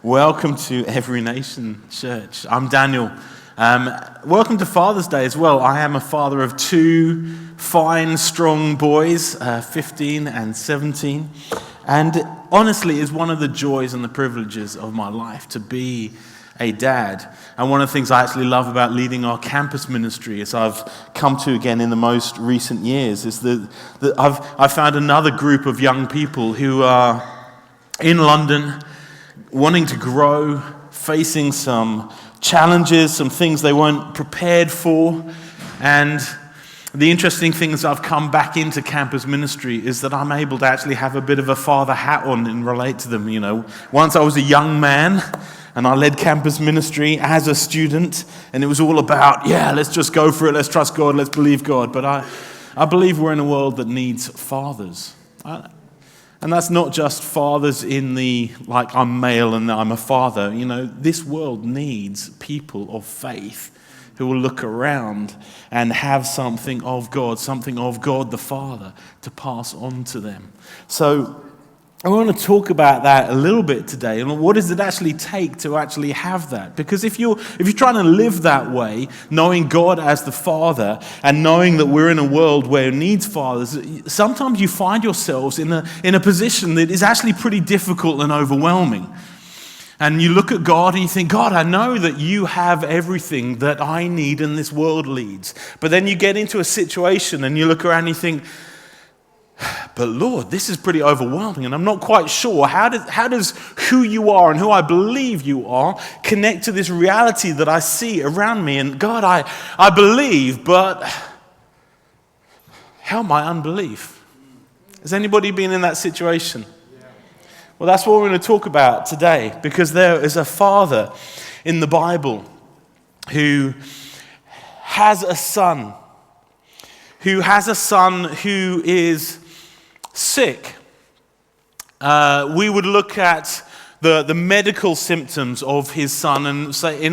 Welcome to Every Nation Church. I'm Daniel. Welcome to Father's Day as well. I am a father of two fine, strong boys, 15 and 17. And honestly, it's one of the joys and the privileges of my life to be a dad. And one of the things I actually love about leading our campus ministry, as I've come to again in the most recent years, is that I've found another group of young people who are in London, wanting to grow, facing some challenges, some things they weren't prepared for. And the interesting thing as I've come back into campus ministry is that I'm able to actually have a bit of a father hat on and relate to them. You know, once I was a young man and I led campus ministry as a student, and it was all about, let's just go for it, let's trust God, let's believe God. But I believe we're in a world that needs fathers. And that's not just fathers in the, like, I'm male and I'm a father. You know, this world needs people of faith who will look around and have something of God the Father to pass on to them. So I want to talk about that a little bit today, and what does it actually take to actually have that? Because if you're trying to live that way, knowing God as the Father and knowing that we're in a world where it needs fathers, sometimes you find yourselves in a position that is actually pretty difficult and overwhelming. And you look at God and you think, God, I know that you have everything that I need and this world needs. But then you get into a situation and you look around and you think, but Lord, this is pretty overwhelming, and I'm not quite sure. How does who you are and who I believe you are connect to this reality that I see around me? And God, I believe, but help my unbelief. Has anybody been in that situation? Well, that's what we're going to talk about today, because there is a father in the Bible who has a son who is sick. We would look at the medical symptoms of his son and say,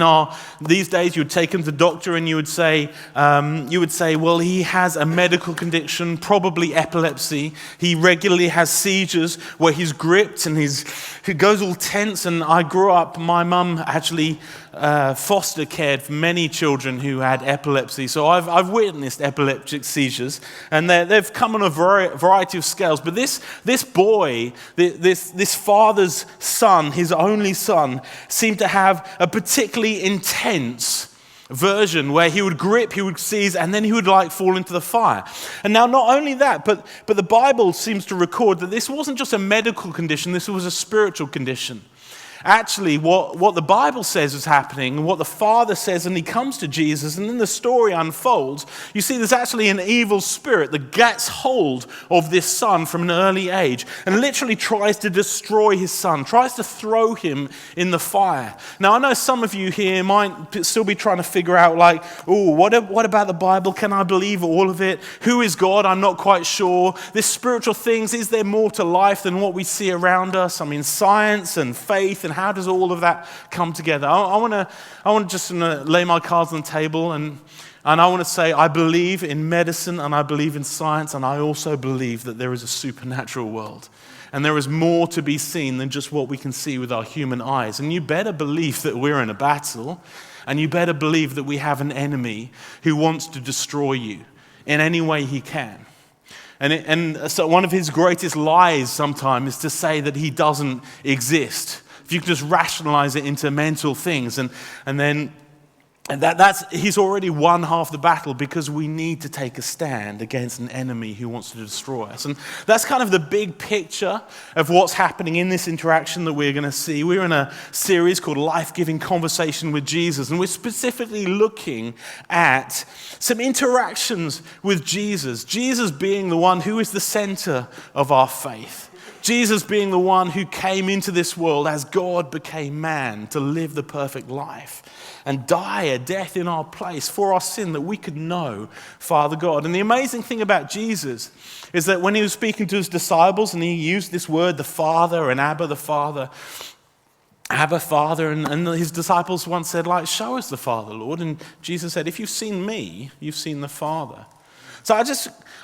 these days you would take him to the doctor and you would say, well, he has a medical condition, probably epilepsy. He regularly has seizures where he's gripped and he goes all tense. And I grew up, my mum actually foster cared for many children who had epilepsy. So I've witnessed epileptic seizures, and they've come on a variety of scales. But this boy, this father's son, his only son, seemed to have a particularly intense version where he would grip, he would seize, and then he would fall into the fire. And now not only that, but the Bible seems to record that this wasn't just a medical condition, this was a spiritual condition. Actually, what the Bible says is happening, and what the Father says, and he comes to Jesus, and then the story unfolds. You see, there's actually an evil spirit that gets hold of this son from an early age and literally tries to destroy his son, tries to throw him in the fire. Now, I know some of you here might still be trying to figure out, what about the Bible? Can I believe all of it? Who is God? I'm not quite sure. This spiritual things, is there more to life than what we see around us? I mean, science and faith, and how does all of that come together? I want to just lay my cards on the table, and I want to say I believe in medicine and I believe in science, and I also believe that there is a supernatural world. And there is more to be seen than just what we can see with our human eyes. And you better believe that we're in a battle, and you better believe that we have an enemy who wants to destroy you in any way he can. And so one of his greatest lies sometimes is to say that he doesn't exist. If you can just rationalize it into mental things, and then he's already won half the battle, because we need to take a stand against an enemy who wants to destroy us. And that's kind of the big picture of what's happening in this interaction that we're going to see. We're in a series called Life-Giving Conversation with Jesus, and we're specifically looking at some interactions with Jesus. Jesus being the one who is the center of our faith. Jesus being the one who came into this world as God became man to live the perfect life and die a death in our place for our sin, that we could know Father God. And the amazing thing about Jesus is that when he was speaking to his disciples and he used this word, the Father, and Abba, the Father, Abba, Father, and his disciples once said, show us the Father, Lord. And Jesus said, if you've seen me, you've seen the Father. So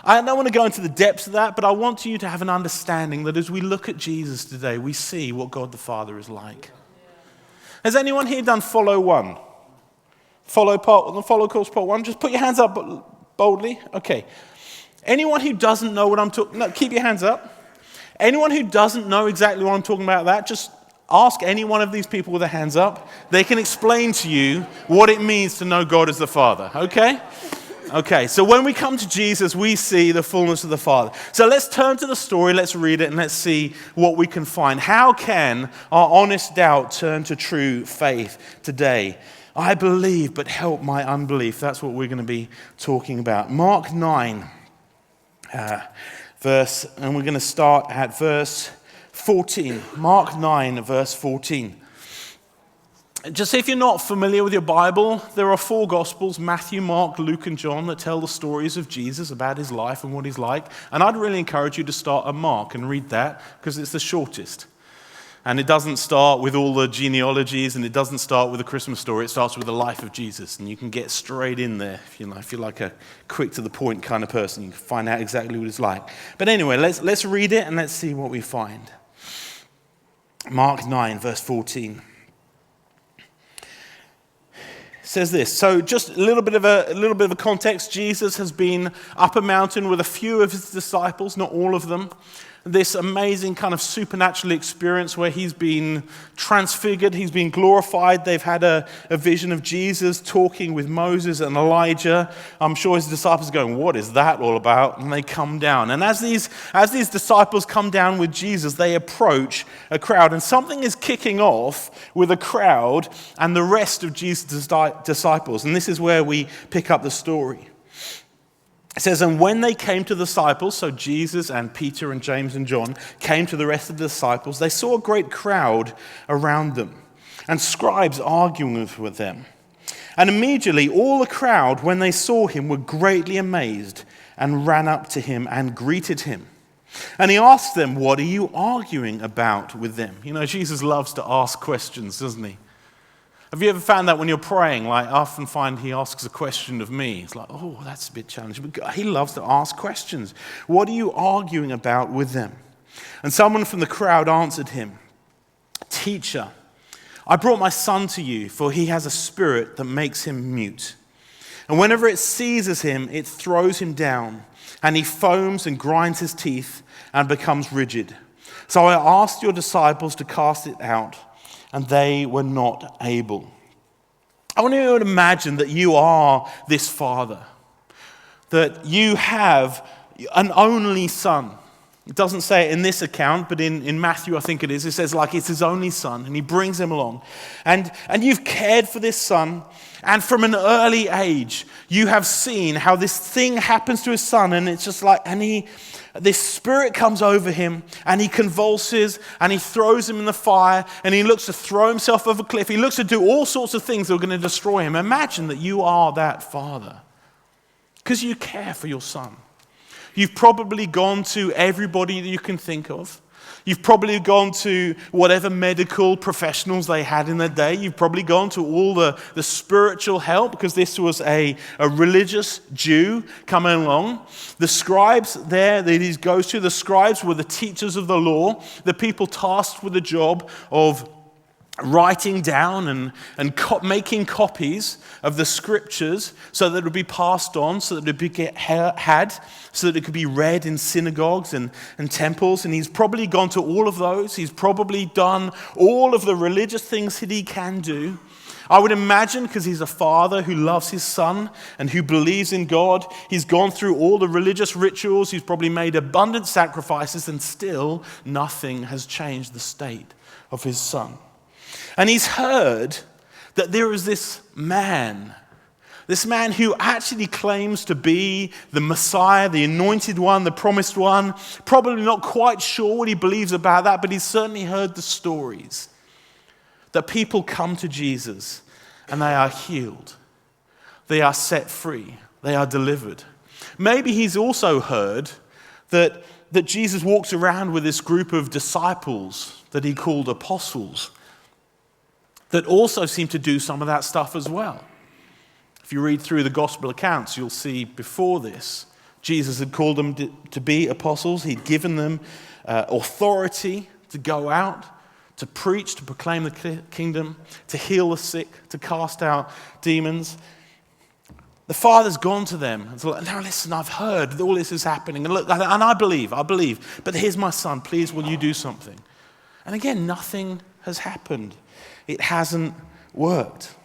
I don't want to go into the depths of that, but I want you to have an understanding that as we look at Jesus today, we see what God the Father is like. Has anyone here done follow one? Follow course part one? Just put your hands up boldly. Okay. Anyone who doesn't know what I'm talking about, keep your hands up. Anyone who doesn't know exactly what I'm talking about that, just ask any one of these people with their hands up. They can explain to you what it means to know God as the Father, okay? Okay, so when we come to Jesus, we see the fullness of the Father. So let's turn to the story, let's read it, and let's see what we can find. How can our honest doubt turn to true faith today? I believe, but help my unbelief. That's what we're going to be talking about. Mark 9. And we're going to start at verse 14. Mark 9, verse 14. Just if you're not familiar with your Bible, there are 4 Gospels, Matthew, Mark, Luke, and John, that tell the stories of Jesus, about his life and what he's like. And I'd really encourage you to start at Mark and read that, because it's the shortest. And it doesn't start with all the genealogies, and it doesn't start with a Christmas story. It starts with the life of Jesus, and you can get straight in there. If you're like a quick to the point kind of person, you can find out exactly what it's like. But anyway, let's read it and let's see what we find. Mark 9, verse 14. It says this. So just a little bit of a context. Jesus has been up a mountain with a few of his disciples, not all of them. This amazing kind of supernatural experience where he's been transfigured, he's been glorified. They've had a vision of Jesus talking with Moses and Elijah. I'm sure his disciples are going, what is that all about? And they come down. And as these disciples come down with Jesus, they approach a crowd. And something is kicking off with a crowd and the rest of Jesus' disciples. And this is where we pick up the story. It says, and when they came to the disciples, so Jesus and Peter and James and John came to the rest of the disciples, they saw a great crowd around them and scribes arguing with them. And immediately all the crowd, when they saw him, were greatly amazed and ran up to him and greeted him. And he asked them, what are you arguing about with them? You know, Jesus loves to ask questions, doesn't he? Have you ever found that when you're praying? Like, I often find he asks a question of me. It's like, oh, that's a bit challenging. But God, he loves to ask questions. What are you arguing about with them? And someone from the crowd answered him, Teacher, I brought my son to you, for he has a spirit that makes him mute. And whenever it seizes him, it throws him down, and he foams and grinds his teeth and becomes rigid. So I asked your disciples to cast it out, and they were not able. I want you to imagine that you are this father, that you have an only son. It doesn't say it in this account, but in Matthew, I think it is. It says like it's his only son, and he brings him along. And you've cared for this son, and from an early age, you have seen how this thing happens to his son, and it's just like, this spirit comes over him, and he convulses, and he throws him in the fire, and he looks to throw himself off a cliff. He looks to do all sorts of things that are going to destroy him. Imagine that you are that father, because you care for your son. You've probably gone to everybody that you can think of. You've probably gone to whatever medical professionals they had in their day. You've probably gone to all the spiritual help, because this was a religious Jew coming along. The scribes there that he goes to, the scribes were the teachers of the law, the people tasked with the job of writing down and making copies of the scriptures so that it would be passed on, so that it would be so that it could be read in synagogues and temples. And he's probably gone to all of those. He's probably done all of the religious things that he can do. I would imagine, because he's a father who loves his son and who believes in God, he's gone through all the religious rituals. He's probably made abundant sacrifices, and still nothing has changed the state of his son. And he's heard that there is this man who actually claims to be the Messiah, the anointed one, the promised one. Probably not quite sure what he believes about that, but he's certainly heard the stories that people come to Jesus and they are healed. They are set free. They are delivered. Maybe he's also heard that Jesus walks around with this group of disciples that he called apostles, that also seem to do some of that stuff as well. If you read through the gospel accounts, you'll see before this, Jesus had called them to be apostles. He'd given them authority to go out, to preach, to proclaim the kingdom, to heal the sick, to cast out demons. The Father's gone to them and said, now listen, I've heard that all this is happening. And look, and I believe. But here's my son. Please, will you do something? And again, nothing has happened. It hasn't worked.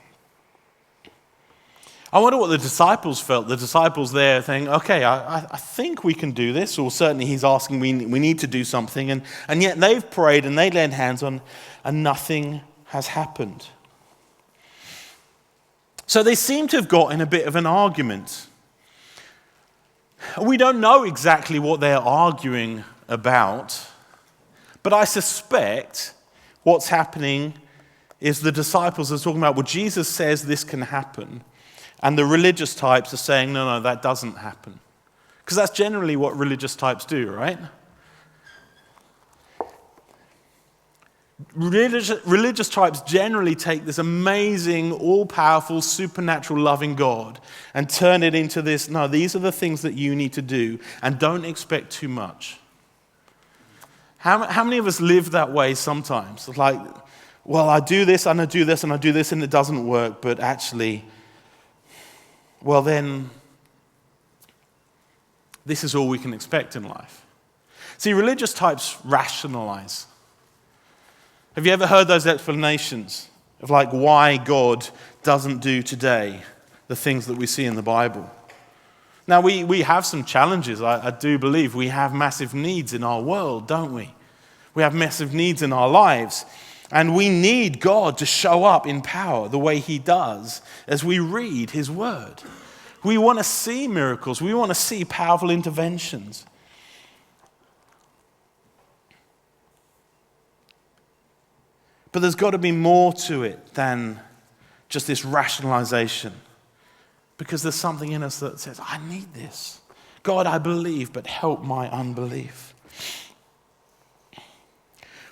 I wonder what the disciples felt. The disciples there thinking, okay, I think we can do this, or certainly he's asking we need to do something. And yet they've prayed and they laid hands on, and nothing has happened. So they seem to have got in a bit of an argument. We don't know exactly what they're arguing about, but I suspect what's happening is the disciples are talking about, well, Jesus says this can happen. And the religious types are saying, no, that doesn't happen. Because that's generally what religious types do, right? Religious types generally take this amazing, all-powerful, supernatural, loving God and turn it into this, no, these are the things that you need to do, and don't expect too much. How many of us live that way sometimes? It's like, well, I do this, and I do this, and I do this, and it doesn't work, but actually, well then, this is all we can expect in life. See, religious types rationalize. Have you ever heard those explanations of like why God doesn't do today the things that we see in the Bible? Now, we have some challenges. I do believe we have massive needs in our world, don't we? We have massive needs in our lives. And we need God to show up in power the way he does as we read his word. We want to see miracles. We want to see powerful interventions. But there's got to be more to it than just this rationalization. Because there's something in us that says, I need this. God, I believe, but help my unbelief.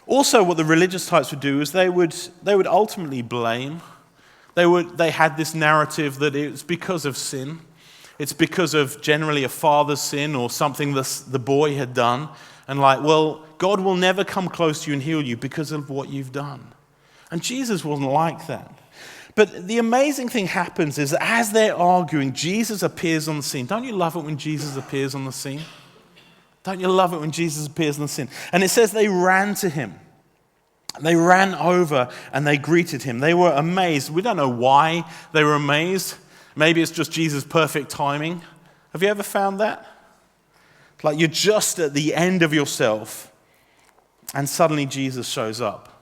Also, what the religious types would do is they would ultimately blame. They had this narrative that it's because of sin. It's because of generally a father's sin or something the boy had done. And like, well, God will never come close to you and heal you because of what you've done. And Jesus wasn't like that. But the amazing thing happens is that as they're arguing, Jesus appears on the scene. Don't you love it when Jesus appears on the scene? Don't you love it when Jesus appears on the scene? And it says they ran to him. They ran over and they greeted him. They were amazed. We don't know why they were amazed. Maybe it's just Jesus' perfect timing. Have you ever found that? Like you're just at the end of yourself and suddenly Jesus shows up.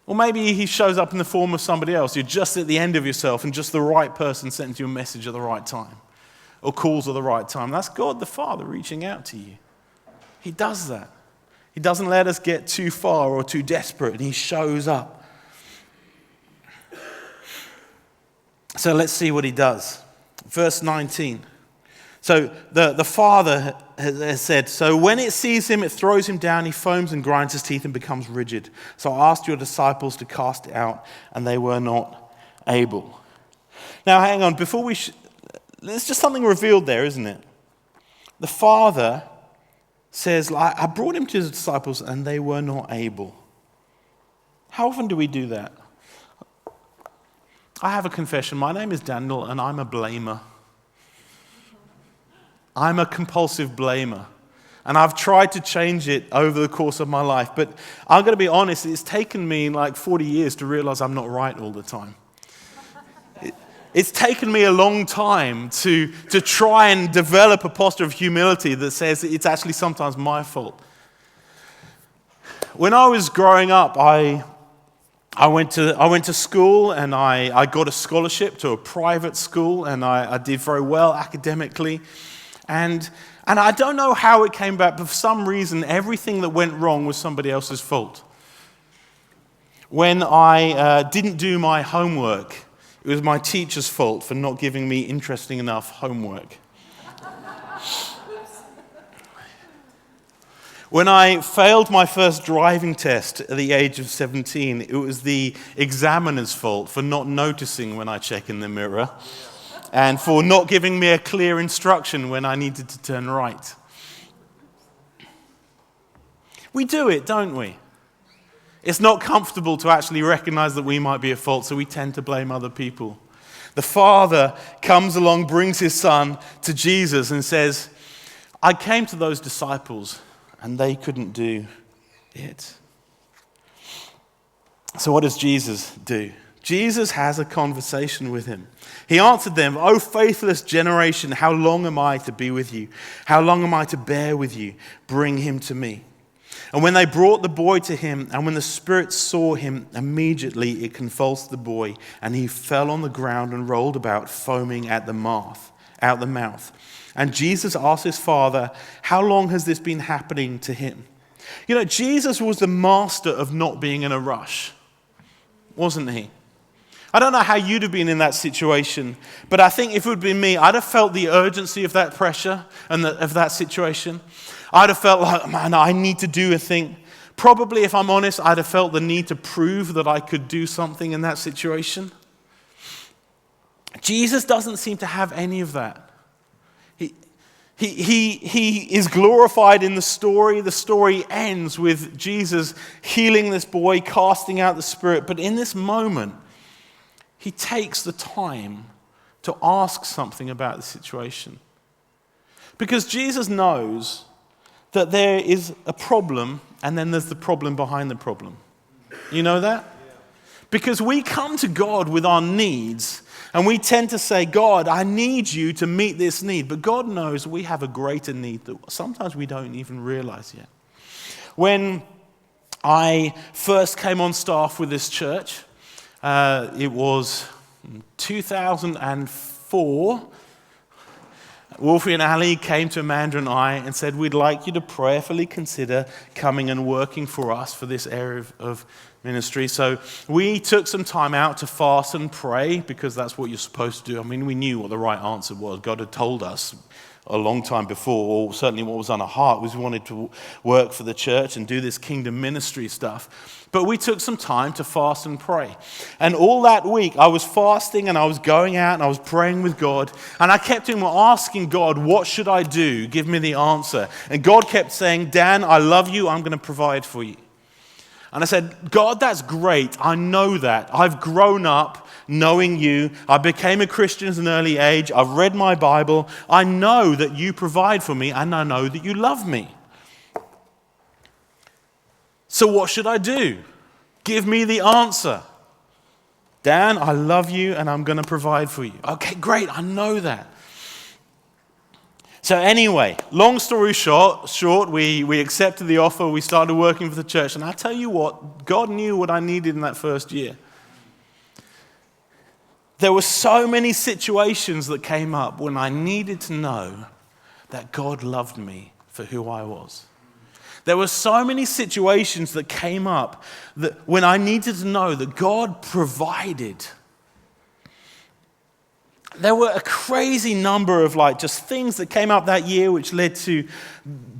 Or maybe he shows up in the form of somebody else. You're just at the end of yourself and just the right person sends you a message at the right time. Or calls at the right time. That's God the Father reaching out to you. He does that. He doesn't let us get too far or too desperate, and he shows up. So let's see what he does. Verse 19. So the Father has said, so when it sees him, it throws him down, he foams and grinds his teeth and becomes rigid. So I asked your disciples to cast it out, and they were not able. Now hang on, before there's just something revealed there, isn't it? The Father says, I brought him to his disciples and they were not able. How often do we do that? I have a confession. My name is Daniel and I'm a blamer. I'm a compulsive blamer. And I've tried to change it over the course of my life. But I'm going to be honest, it's taken me like 40 years to realize I'm not right all the time. It's taken me a long time to try and develop a posture of humility that says it's actually sometimes my fault. When I was growing up, I went to school and I got a scholarship to a private school and I did very well academically. And I don't know how it came about, but for some reason, everything that went wrong was somebody else's fault. When I didn't do my homework, it was my teacher's fault for not giving me interesting enough homework. When I failed my first driving test at the age of 17, it was the examiner's fault for not noticing when I check in the mirror and for not giving me a clear instruction when I needed to turn right. We do it, don't we? It's not comfortable to actually recognize that we might be at fault, so we tend to blame other people. The Father comes along, brings his Son to Jesus and says, I came to those disciples and they couldn't do it. So what does Jesus do? Jesus has a conversation with him. He answered them, O faithless generation, how long am I to be with you? How long am I to bear with you? Bring him to me. And when they brought the boy to him, and when the Spirit saw him, immediately it convulsed the boy, and he fell on the ground and rolled about, foaming at the mouth. And Jesus asked his father, how long has this been happening to him? You know, Jesus was the master of not being in a rush, wasn't he? I don't know how you'd have been in that situation, but I think if it would have been me, I'd have felt the urgency of that pressure and of that situation. I'd have felt like, man, I need to do a thing. Probably, if I'm honest, I'd have felt the need to prove that I could do something in that situation. Jesus doesn't seem to have any of that. He is glorified in the story. The story ends with Jesus healing this boy, casting out the spirit. But in this moment, he takes the time to ask something about the situation. Because Jesus knows that there is a problem, and then there's the problem behind the problem. You know that? Because we come to God with our needs, and we tend to say, God, I need you to meet this need. But God knows we have a greater need that sometimes we don't even realize yet. When I first came on staff with this church, it was 2004. Wolfie and Ali came to Amanda and I and said, we'd like you to prayerfully consider coming and working for us for this area of ministry. So we took some time out to fast and pray, because that's what you're supposed to do. I mean, we knew what the right answer was. God had told us a long time before, or certainly what was on our heart, was we wanted to work for the church and do this kingdom ministry stuff. But we took some time to fast and pray. And all that week, I was fasting and I was going out and I was praying with God. And I kept asking God, what should I do? Give me the answer. And God kept saying, Dan, I love you. I'm going to provide for you. And I said, God, that's great. I know that. I've grown up knowing you. I became a Christian at an early age. I've read my Bible. I know that you provide for me, and I know that you love me. So what should I do? Give me the answer. Dan, I love you, and I'm going to provide for you. Okay, great. I know that. So anyway, long story short, we accepted the offer. We started working for the church. And I tell you what, God knew what I needed in that first year. There were so many situations that came up when I needed to know that God loved me for who I was. There were so many situations that came up that when I needed to know that God provided. There were a crazy number of just things that came up that year, which led to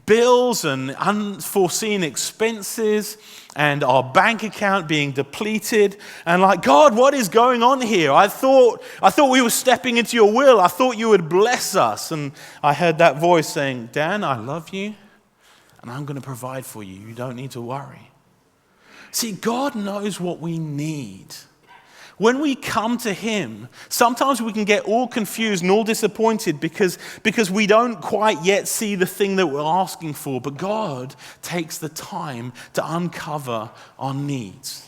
bills and unforeseen expenses and our bank account being depleted. And God, what is going on here? I thought we were stepping into your will. I thought you would bless us. And I heard that voice saying, Dan, I love you and I'm going to provide for you. You don't need to worry. See, God knows what we need. When we come to him, sometimes we can get all confused and all disappointed because we don't quite yet see the thing that we're asking for. But God takes the time to uncover our needs.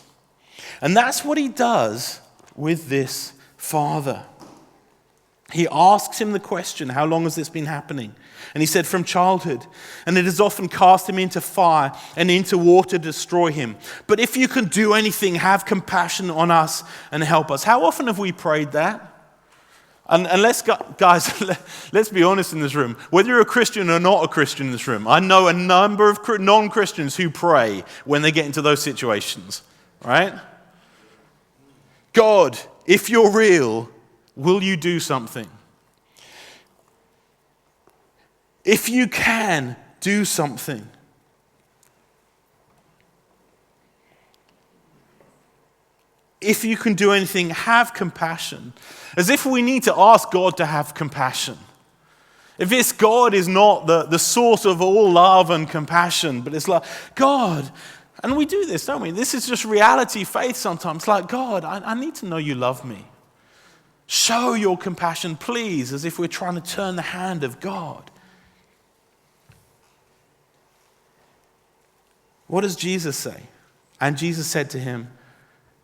And that's what he does with this father. He asks him the question, how long has this been happening? And he said, from childhood. And it has often cast him into fire and into water to destroy him. But if you can do anything, have compassion on us and help us. How often have we prayed that? And let's be honest in this room. Whether you're a Christian or not a Christian in this room, I know a number of non-Christians who pray when they get into those situations. Right? God, if you're real, will you do something? If you can, do something. If you can do anything, have compassion. As if we need to ask God to have compassion. If this God is not the source of all love and compassion, but it's like, God, And we do this, don't we? This is just reality faith sometimes. Like, God, I need to know you love me. Show your compassion, please, as if we're trying to turn the hand of God. What does Jesus say? And Jesus said to him,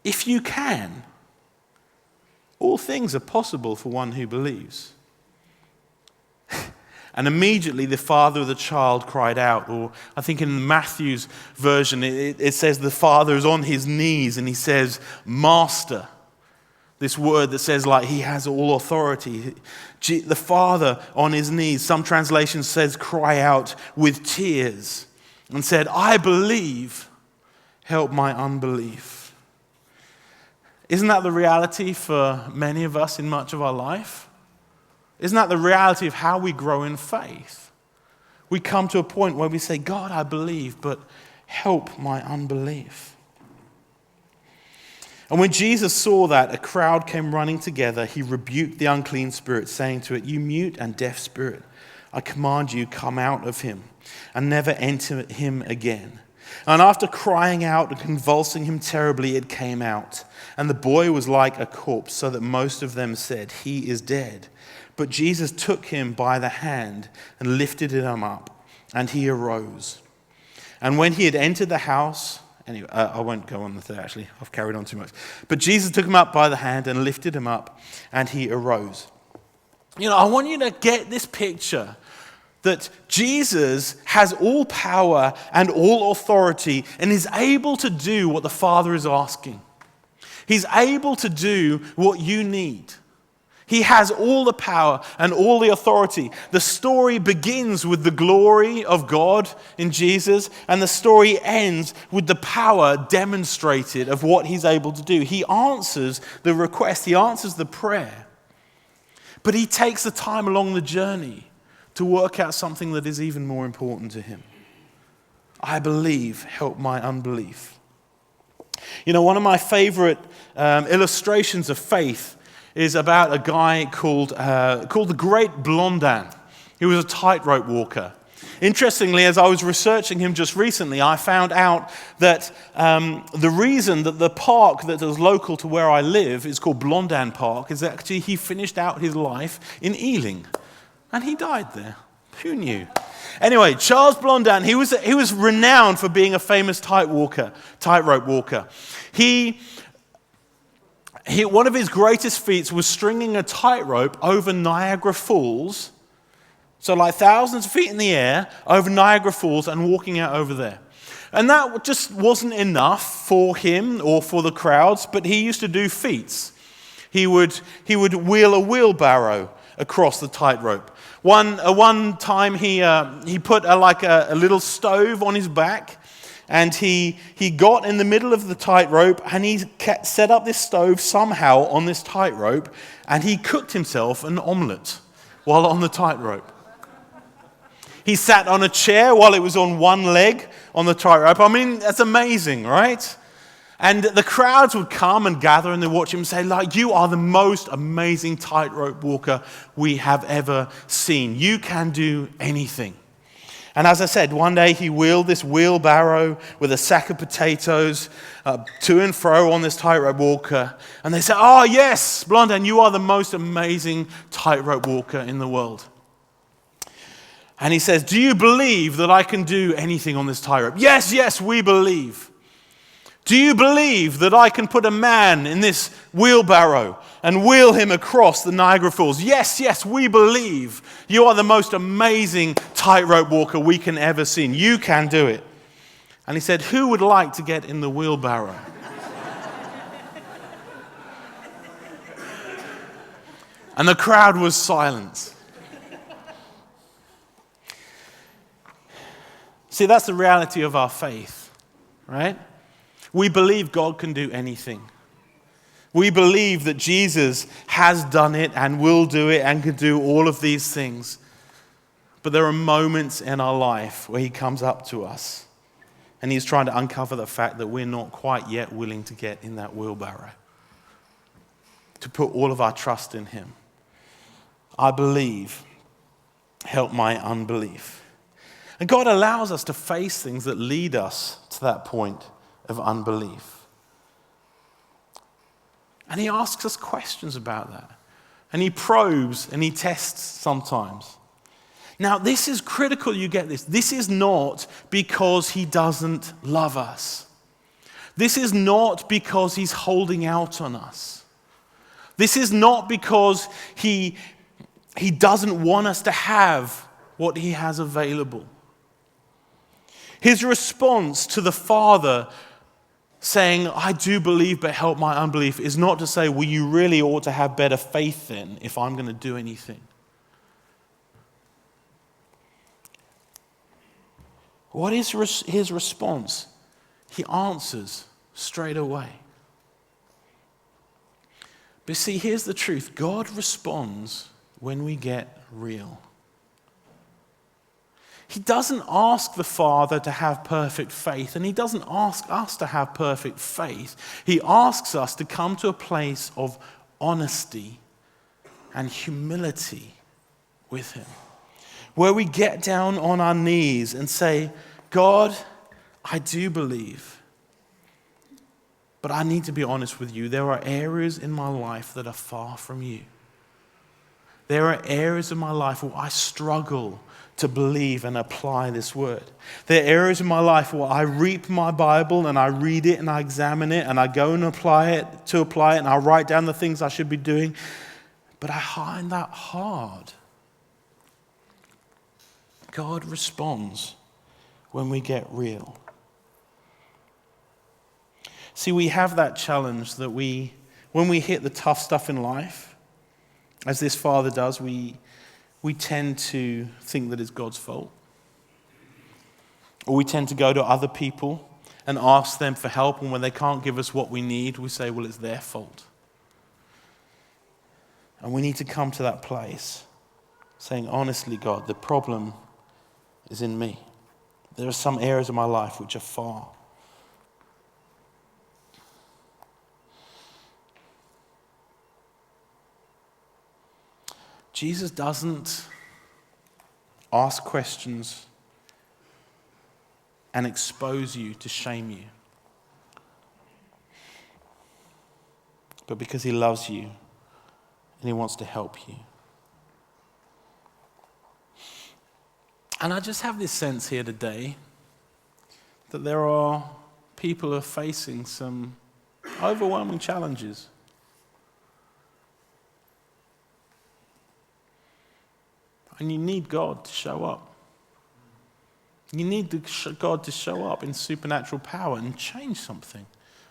if you can, all things are possible for one who believes. And immediately the father of the child cried out, or I think in Matthew's version it says the father is on his knees and he says, Master. This word that says like he has all authority. The father on his knees, some translation says cry out with tears and said, I believe, help my unbelief. Isn't that the reality for many of us in much of our life? Isn't that the reality of how we grow in faith? We come to a point where we say, God, I believe, but help my unbelief. And when Jesus saw that, a crowd came running together. He rebuked the unclean spirit, saying to it, you mute and deaf spirit, I command you, come out of him and never enter him again. And after crying out and convulsing him terribly, it came out. And the boy was like a corpse, so that most of them said, he is dead. But Jesus took him by the hand and lifted him up, and he arose. And when he had entered the house, anyway, I won't go on with that actually, I've carried on too much. But Jesus took him up by the hand and lifted him up, and he arose. You know, I want you to get this picture that Jesus has all power and all authority and is able to do what the Father is asking. He's able to do what you need. He has all the power and all the authority. The story begins with the glory of God in Jesus, and the story ends with the power demonstrated of what he's able to do. He answers the request, he answers the prayer, but he takes the time along the journey to work out something that is even more important to him. I believe, help my unbelief. You know, one of my favorite illustrations of faith is about a guy called the Great Blondin. He was a tightrope walker. Interestingly, as I was researching him just recently, I found out that the reason that the park that is local to where I live is called Blondin Park is actually he finished out his life in Ealing. And he died there. Who knew? Anyway, Charles Blondin, he was renowned for being a famous tightrope walker. One of his greatest feats was stringing a tightrope over Niagara Falls, so like thousands of feet in the air, over Niagara Falls and walking out over there. And that just wasn't enough for him or for the crowds, but he used to do feats. He would wheel a wheelbarrow across the tightrope. One time he put a little stove on his back, and he got in the middle of the tightrope and he set up this stove somehow on this tightrope, and he cooked himself an omelette while on the tightrope. He sat on a chair while it was on one leg on the tightrope. I mean, that's amazing, right? And the crowds would come and gather and they'd watch him and say, like, you are the most amazing tightrope walker we have ever seen. You can do anything. And as I said, one day he wheeled this wheelbarrow with a sack of potatoes to and fro on this tightrope walker. And they said, oh yes, Blondin, you are the most amazing tightrope walker in the world. And he says, do you believe that I can do anything on this tightrope? Yes, yes, we believe. Do you believe that I can put a man in this wheelbarrow and wheel him across the Niagara Falls? Yes, yes, we believe. You are the most amazing tightrope walker we can ever see. You can do it. And he said, who would like to get in the wheelbarrow? And the crowd was silent. See, that's the reality of our faith, right? We believe God can do anything. We believe that Jesus has done it and will do it and can do all of these things. But there are moments in our life where he comes up to us and he's trying to uncover the fact that we're not quite yet willing to get in that wheelbarrow, to put all of our trust in him. I believe, help my unbelief. And God allows us to face things that lead us to that point of unbelief. And he asks us questions about that. And he probes and he tests sometimes. Now, this is critical you get this. This is not because he doesn't love us. This is not because he's holding out on us. This is not because he doesn't want us to have what he has available. His response to the Father saying, I do believe, but help my unbelief, is not to say, well, you really ought to have better faith then if I'm going to do anything. What is his response? He answers straight away. But see, here's the truth. God responds when we get real. He doesn't ask the Father to have perfect faith, and he doesn't ask us to have perfect faith. He asks us to come to a place of honesty and humility with him, where we get down on our knees and say, God, I do believe, but I need to be honest with you. There are areas in my life that are far from you. There are areas in my life where I struggle to believe and apply this word. There are areas in my life where I read my Bible and I read it and I examine it and I go and apply it and I write down the things I should be doing, but I find that hard. God responds when we get real. See, we have that challenge that when we hit the tough stuff in life, as this father does, we tend to think that it's God's fault. Or we tend to go to other people and ask them for help, and when they can't give us what we need, we say, well, it's their fault. And we need to come to that place saying, honestly, God, the problem is in me. There are some areas of my life which are far. Jesus doesn't ask questions and expose you to shame you, but because he loves you and he wants to help you. And I just have this sense here today that there are people who are facing some overwhelming challenges. And you need God to show up. You need God to show up in supernatural power and change something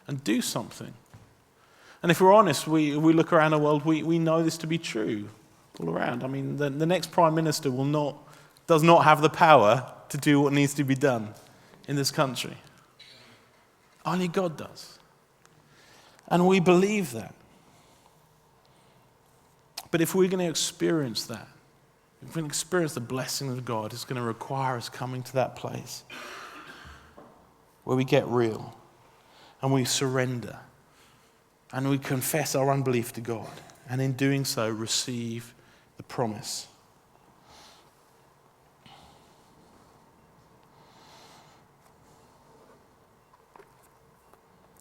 and do something. And if we're honest, we look around the world, we know this to be true all around. I mean, the next prime minister does not have the power to do what needs to be done in this country. Only God does. And we believe that. But if we're going to experience that, if we're going to experience the blessing of God, it's going to require us coming to that place where we get real and we surrender and we confess our unbelief to God, and in doing so receive the promise.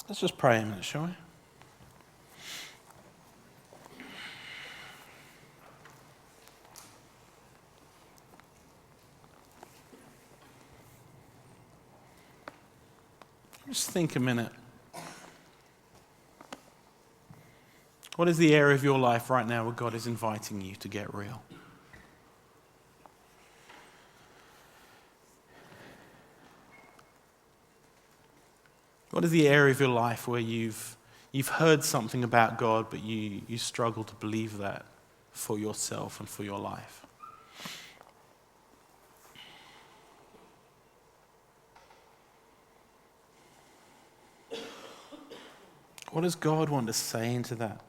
Let's just pray a minute, shall we? Just think a minute. What is the area of your life right now where God is inviting you to get real? What is the area of your life where you've heard something about God, but you struggle to believe that for yourself and for your life? What does God want to say into that?